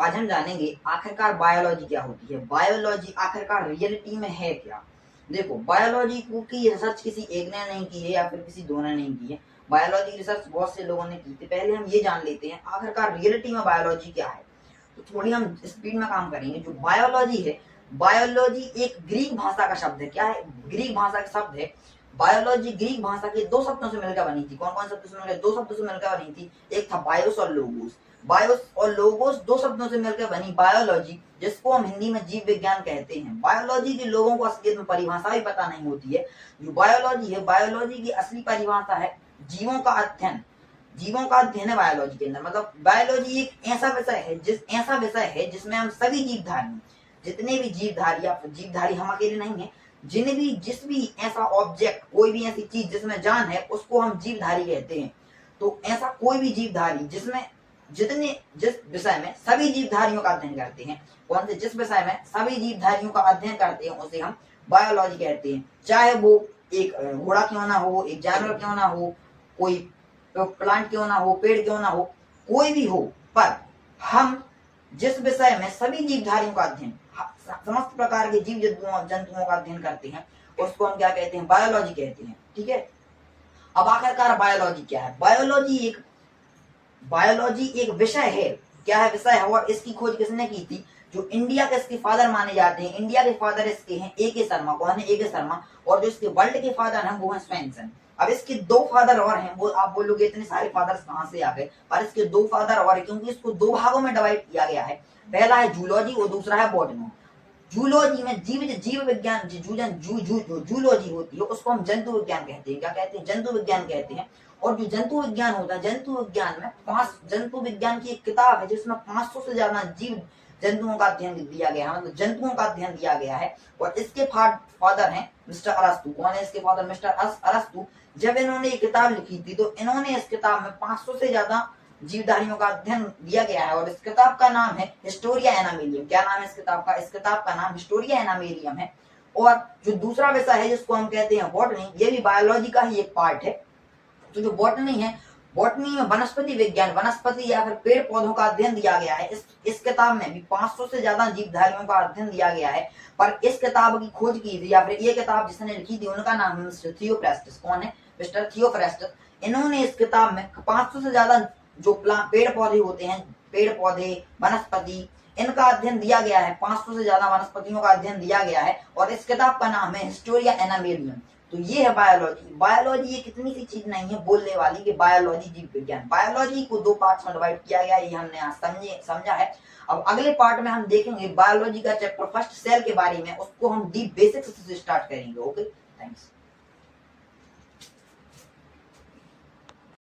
आज हम जानेंगे आखिरकार बायोलॉजी क्या होती है, बायोलॉजी आखिरकार रियलिटी में है क्या। देखो, बायोलॉजी की रिसर्च किसी एक ने नहीं की है या फिर किसी दो ने नहीं की है। बायोलॉजी रिसर्च बहुत से लोगों ने की थी। पहले हम ये जान लेते हैं आखिरकार रियलिटी में बायोलॉजी क्या है। तो थोड़ी हम स्पीड में काम करेंगे। जो बायोलॉजी है, बायोलॉजी एक ग्रीक भाषा का शब्द है। क्या है? ग्रीक भाषा का शब्द है। बायोलॉजी ग्रीक भाषा के दो शब्दों से मिलकर बनी थी। कौन कौन शब्दों से मिलकर? दो शब्दों से मिलकर बनी थी। एक था बायोस और लोगोस। बायोस और लोगोस दो शब्दों से मिलकर बनी बायोलॉजी, जिसको हम हिंदी में जीव विज्ञान कहते हैं। बायोलॉजी के लोगों को असलियत में परिभाषा भी पता नहीं होती है। जो बायोलॉजी है, बायोलॉजी की असली परिभाषा है जीवों का अध्ययन। जीवों का अध्ययन है बायोलॉजी के अंदर। मतलब बायोलॉजी एक ऐसा विषय है जिसमें हम सभी जीवधारी, जितने भी जीवधारी हम अकेले नहीं है, जिस भी ऐसा ऑब्जेक्ट, कोई भी ऐसी चीज जिसमें जान है, उसको हम जीवधारी कहते हैं। तो ऐसा कोई भी जीवधारी जिस विषय में सभी जीवधारियों का अध्ययन करते हैं, कौन से? जिस विषय में सभी जीवधारियों का अध्ययन करते हैं, उसे हम बायोलॉजी कहते हैं। चाहे वो एक घोड़ा क्यों ना हो, एक जानवर क्यों ना हो, कोई प्लांट क्यों ना हो, पेड़ क्यों ना हो, कोई भी हो, पर हम जिस विषय में सभी जीवधारियों का अध्ययन, समस्त प्रकार के जीव जंतुओं का अध्ययन करते हैं, उसको हम क्या कहते हैं? बायोलॉजी कहते हैं। ठीक है। अब आखिरकार बायोलॉजी क्या है? बायोलॉजी एक विषय है। क्या है? विषय है। और इसकी खोज किसने की थी? जो इंडिया के इसके फादर माने जाते हैं, इंडिया के फादर इसके हैं A.K. शर्मा। कौन है? A.K. शर्मा। और जो इसके वर्ल्ड के फादर हैं वो हैं स्वैनसन। अब इसके दो फादर और हैं। वो आप बोलोगे इतने सारे फादर्स कहां से आ गए? पर इसके दो फादर और है, क्योंकि इसको दो भागों में डिवाइड किया गया है। पहला है जूलॉजी और दूसरा है बॉटनी। जूलॉजी में जीव विज्ञान, जूलॉजी होती है, उसको हम जंतु विज्ञान कहते हैं। क्या कहते हैं? जंतु विज्ञान कहते हैं। और जो जंतु विज्ञान होता है, जंतु विज्ञान की एक किताब है जिसमें 500 से ज्यादा जीव जंतुओं का अध्ययन दिया गया है, मतलब जंतुओं का अध्ययन दिया गया है। और इसके फादर हैं मिस्टर अरस्तु। कौन है इसके फादर? मिस्टर अरस्तु। जब इन्होंने ये किताब लिखी थी तो इन्होंने इस किताब में 500 से ज्यादा जीवधारियों का अध्ययन दिया गया है। और इस किताब का नाम है हिस्टोरिया एनामेलियम। क्या नाम है इस किताब का? इस किताब का नाम हिस्टोरिया एनामेलियम है। और जो दूसरा विषय है जिसको हम कहते हैं बॉटनी, ये भी बायोलॉजी का ही एक पार्ट है। तो जो बॉटनी है, बॉटनी में वनस्पति विज्ञान, वनस्पति या फिर पेड़ पौधों का अध्ययन दिया गया है। इस किताब में भी 500 से ज्यादा जीवधारियों का अध्ययन दिया गया है। पर इस किताब की खोज की थी, या फिर ये किताब जिसने लिखी थी, उनका नाम है मिस्टर थियोफ्रास्टस। कौन है? Mister Theophrastus. इन्होंने इस किताब में 500 से ज्यादा जो पेड़ पौधे होते हैं, पेड़ पौधे, वनस्पति, इनका अध्ययन दिया गया है। 500 से ज्यादा वनस्पतियों का अध्ययन दिया गया है। और इस किताब का नाम है हिस्टोरिया एनामेलियम। तो ये है बायोलॉजी। बायोलॉजी एक इतनी सी चीज नहीं है बोलने वाली कि बायोलॉजी जीव विज्ञान। बायोलॉजी को दो पार्ट्स में डिवाइड किया गया है, ये हमने आज समझा है। अब अगले पार्ट में हम देखेंगे बायोलॉजी का चैप्टर फर्स्ट, सेल के बारे में। उसको हम डीप बेसिक्स से स्टार्ट करेंगे। Okay, thanks.